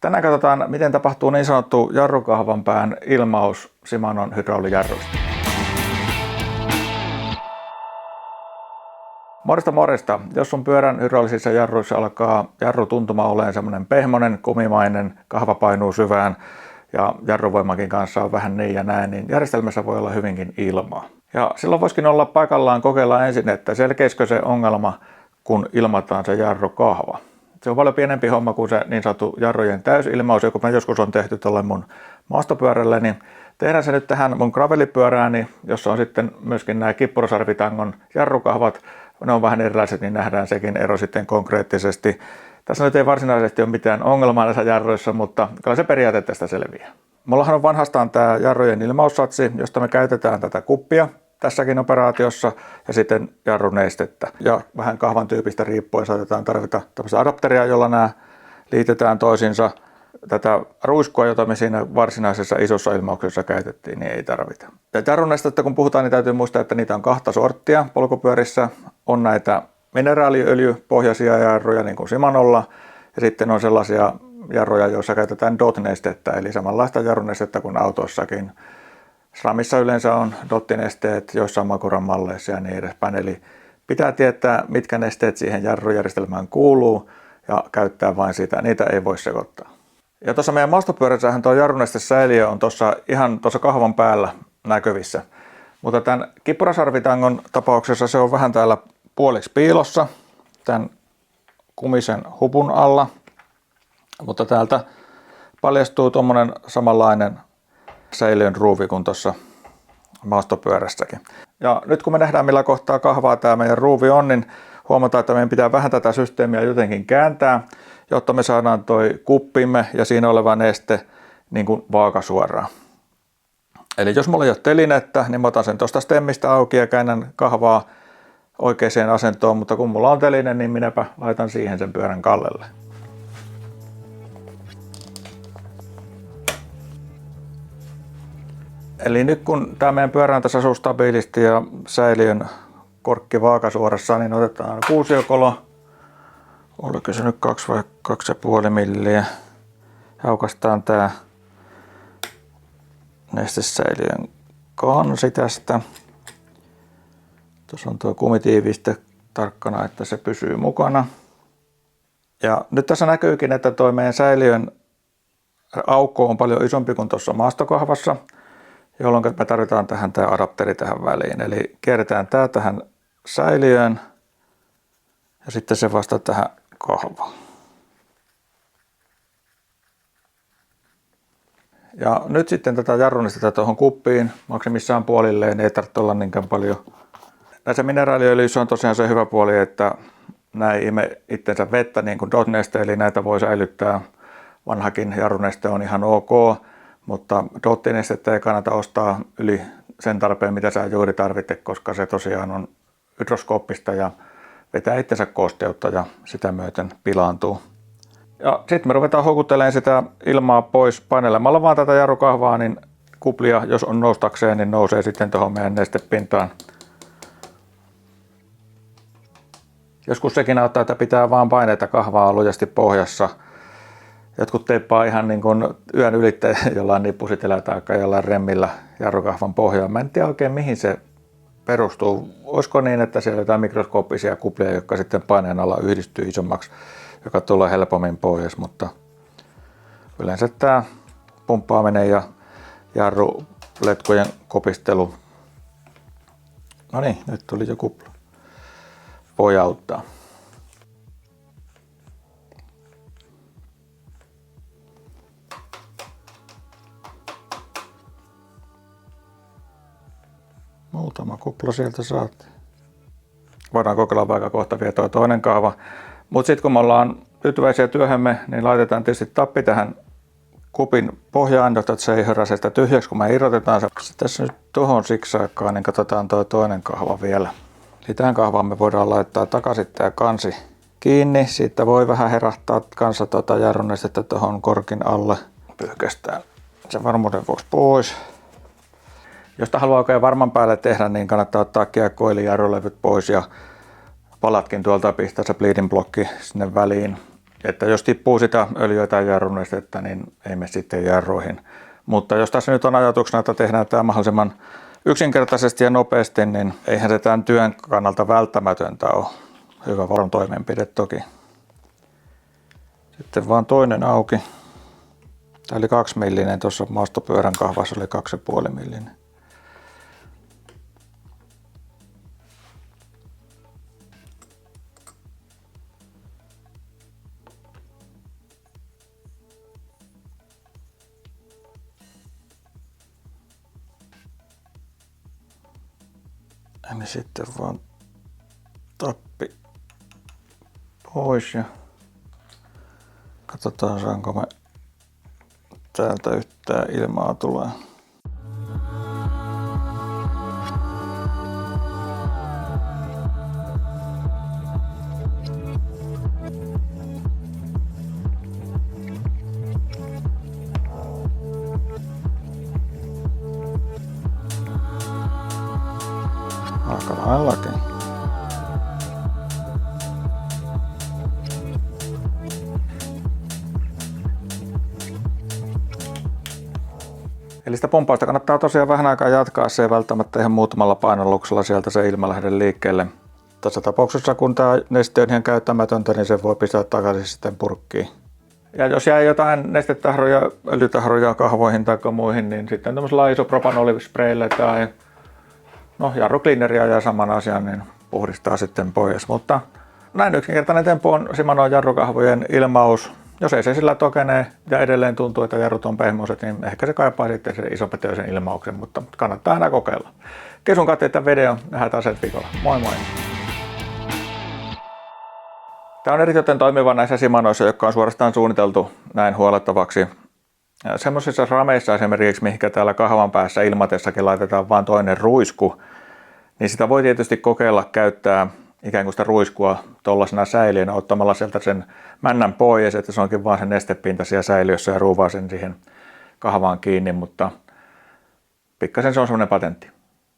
Tänään katsotaan, miten tapahtuu niin sanottu jarrukahvan pään ilmaus Shimanon hydraulijarruista. Morjesta. Jos sun pyörän hydraulisissa jarruissa alkaa jarrutuntuma olemaan semmoinen pehmonen, kumimainen, kahva painuu syvään ja jarruvoimakin kanssa on vähän niin ja näin, niin järjestelmässä voi olla hyvinkin ilmaa. Ja silloin voisikin olla paikallaan kokeilla ensin, että selkeisikö se ongelma, kun ilmataan se jarrukahva. Se on paljon pienempi homma kuin se niin sanottu jarrujen täysilmaus, joka mä joskus on tehty tuolle mun maastopyörälle, niin tehdään se nyt tähän mun gravelipyörääni, jossa on sitten myöskin nämä kippurasarvitangon jarrukahvat. Ne on vähän erilaiset, niin nähdään sekin ero sitten konkreettisesti. Tässä nyt ei varsinaisesti ole mitään ongelmaa näissä jarruissa, mutta kyllä se periaate tästä selviää. Mullahan on vanhastaan tämä jarrujen ilmaussatsi, josta me käytetään tätä kuppia tässäkin operaatiossa ja sitten jarrunestettä. Ja vähän kahvan tyypistä riippuen saatetaan tarvita tämmöistä adapteria, jolla nämä liitetään toisiinsa. Tätä ruiskua, jota me siinä varsinaisessa isossa ilmauksessa käytettiin, niin ei tarvita. Ja jarrunestettä kun puhutaan, niin täytyy muistaa, että niitä on kahta sorttia polkupyörissä. On näitä mineraaliöljypohjaisia jarruja, niin kuin Shimanolla, ja sitten on sellaisia jarruja, joissa käytetään DOT-nestettä, eli samanlaista jarrunestettä kuin autoissakin. SRAMissa yleensä on DOT-nesteet, joissain Makuran malleissa ja niin edespäin. Eli pitää tietää, mitkä nesteet siihen jarrujärjestelmään kuuluu ja käyttää vain sitä. Niitä ei voi sekoittaa. Ja tuossa meidän maastopyörässähän tuo jarrunestesäiliö on ihan tuossa kahvan päällä näkyvissä. Mutta tämän kippurasarvitangon tapauksessa se on vähän täällä puoliksi piilossa tämän kumisen hupun alla. Mutta täältä paljastuu tuommoinen samanlainen säiliön ruuvi kuin tuossa maastopyörässäkin. Ja nyt kun me nähdään millä kohtaa kahvaa tämä meidän ruuvi on, niin huomataan, että meidän pitää vähän tätä systeemiä jotenkin kääntää, jotta me saadaan toi kuppimme ja siinä oleva neste niin kuin vaakasuoraan. Eli jos mulla ei ole telinettä, niin mä otan sen tuosta stemmistä auki ja käännän kahvaa oikeaan asentoon, mutta kun mulla on teline, niin minäpä laitan siihen sen pyörän kallelle. Eli nyt kun tämä meidän pyörä on tässä asuu stabiilisti ja säiliön korkki vaakasuorassa, niin otetaan kuusiokolo. Oliko se nyt 2 vai 2,5 milliä. Haukastaan tämä nestesäiliön kansi tästä. Tuossa on tuo kumitiiviste tarkkana, että se pysyy mukana. Ja nyt tässä näkyykin, että tuo meidän säiliön aukko on paljon isompi kuin tuossa maastokahvassa, jolloin me tarvitaan tähän tämä adapteri tähän väliin. Eli kierretään tämä tähän säiliöön ja sitten se vasta tähän kahvaan. Ja nyt sitten tätä jarrunestettä tuohon kuppiin maksimissaan puolilleen, ei tarvitse olla niinkään paljon. Näissä mineraaliöljyissä on tosiaan se hyvä puoli, että nämä ei ime itsensä vettä niin kuin DOT-neste, eli näitä voi säilyttää. Vanhakin jarruneste on ihan ok, mutta DOT-nestettä ei kannata ostaa yli sen tarpeen, mitä sä juuri tarvitset, koska se tosiaan on hydroskooppista ja vetää itsensä kosteutta ja sitä myöten pilaantuu. Ja sitten me ruvetaan houkuttelemaan sitä ilmaa pois painelemalla vaan tätä jarrukahvaa, niin kuplia, jos on noustakseen, niin nousee sitten tuohon meidän nestepintaan. Joskus sekin auttaa, että pitää vaan paineita kahvaa lujasti pohjassa. Jotkut teippaa ihan niin kuin yön ylitteen jollain nippusitellä tai jollain remmillä jarrukahvan pohjaan. Mä en tiedä oikein mihin se perustuu. Olisiko niin, että siellä on jotain mikroskooppisia kuplia, jotka sitten paineen alla yhdistyy isommaksi, joka tulee helpommin pois, mutta yleensä tämä pumppaaminen ja jarruletkujen kopistelu. No niin, nyt tuli jo kupla. Voi auttaa. Muutama kupla sieltä saatiin. Voidaan kokeilla vaikka kohta vielä tuo toinen kahva. Mutta sitten kun me ollaan tyytyväisiä työhömme, niin laitetaan tietysti tappi tähän kupin pohjaan, jotta se ei höräse sitä tyhjäksi, kun me irrotetaan se. Tässä nyt tuohon siksaikaan, niin katsotaan tuo toinen kahva vielä. Eli tähän kahvaan me voidaan laittaa takaisin tämä kansi kiinni. Siitä voi vähän herähtää kanssa jarrunestettä tuohon korkin alle. Pyyhkästään sen varmuuden vuoksi pois. Jos haluaa oikein varman päälle tehdä, niin kannattaa ottaa kiekko eli jarrulevyt pois ja palatkin tuolta pistää se bleeding blokki sinne väliin. että jos tippuu sitä öljyä tai jarrunestettä, niin ei mene sitten jarruihin. Mutta jos tässä nyt on ajatuksena, että tehdään tämä mahdollisimman yksinkertaisesti ja nopeasti, niin eihän se tämän työn kannalta välttämätöntä ole. Hyvä varon toimenpide toki. Sitten vaan toinen auki. Tämä oli 2 millinen, tuossa maastopyörän kahvassa oli 2,5 millinen. Eli sitten vaan tappi pois ja katsotaan saanko me täältä yhtään ilmaa tulee. Aika laillakin. Eli sitä pumppausta kannattaa tosiaan vähän aikaa jatkaa, se ei välttämättä ihan muutamalla painalluksella sieltä se ilma lähde liikkeelle. Tässä tapauksessa kun tämä neste on ihan käyttämätöntä, niin se voi pistää takaisin sitten purkkiin. Ja jos jää jotain nestetahroja, öljytahroja kahvoihin tai muihin, niin sitten tämmöisellä isopropanolivispreillä tai jarrukliineria ja saman asian, niin puhdistaa sitten pois. Mutta näin yksinkertainen tempo on Shimano jarrukahvojen ilmaus. Jos ei se sillä tokenee ja edelleen tuntuu, että jarrut on pehmoiset, niin ehkä se kaipaa sitten sen isopätöisen ilmauksen, mutta kannattaa aina kokeilla. Kesun katsoa tämän videon, nähdään taas ensi viikolla. Moi moi! Tämä on erityisen toimiva näissä Shimanoissa, jotka on suorastaan suunniteltu näin huollettavaksi. Semmoisissa rameissa esimerkiksi, mihinkä täällä kahvan päässä ilmatessakin laitetaan vain toinen ruisku, niin sitä voi tietysti kokeilla käyttää ikään kuin sitä ruiskua tuollaisena säiliönä ottamalla sieltä sen männän pois, että se onkin vaan se nestepinta siellä säiliössä ja ruuvaa sen siihen kahvaan kiinni, mutta pikkasen se on semmoinen patentti.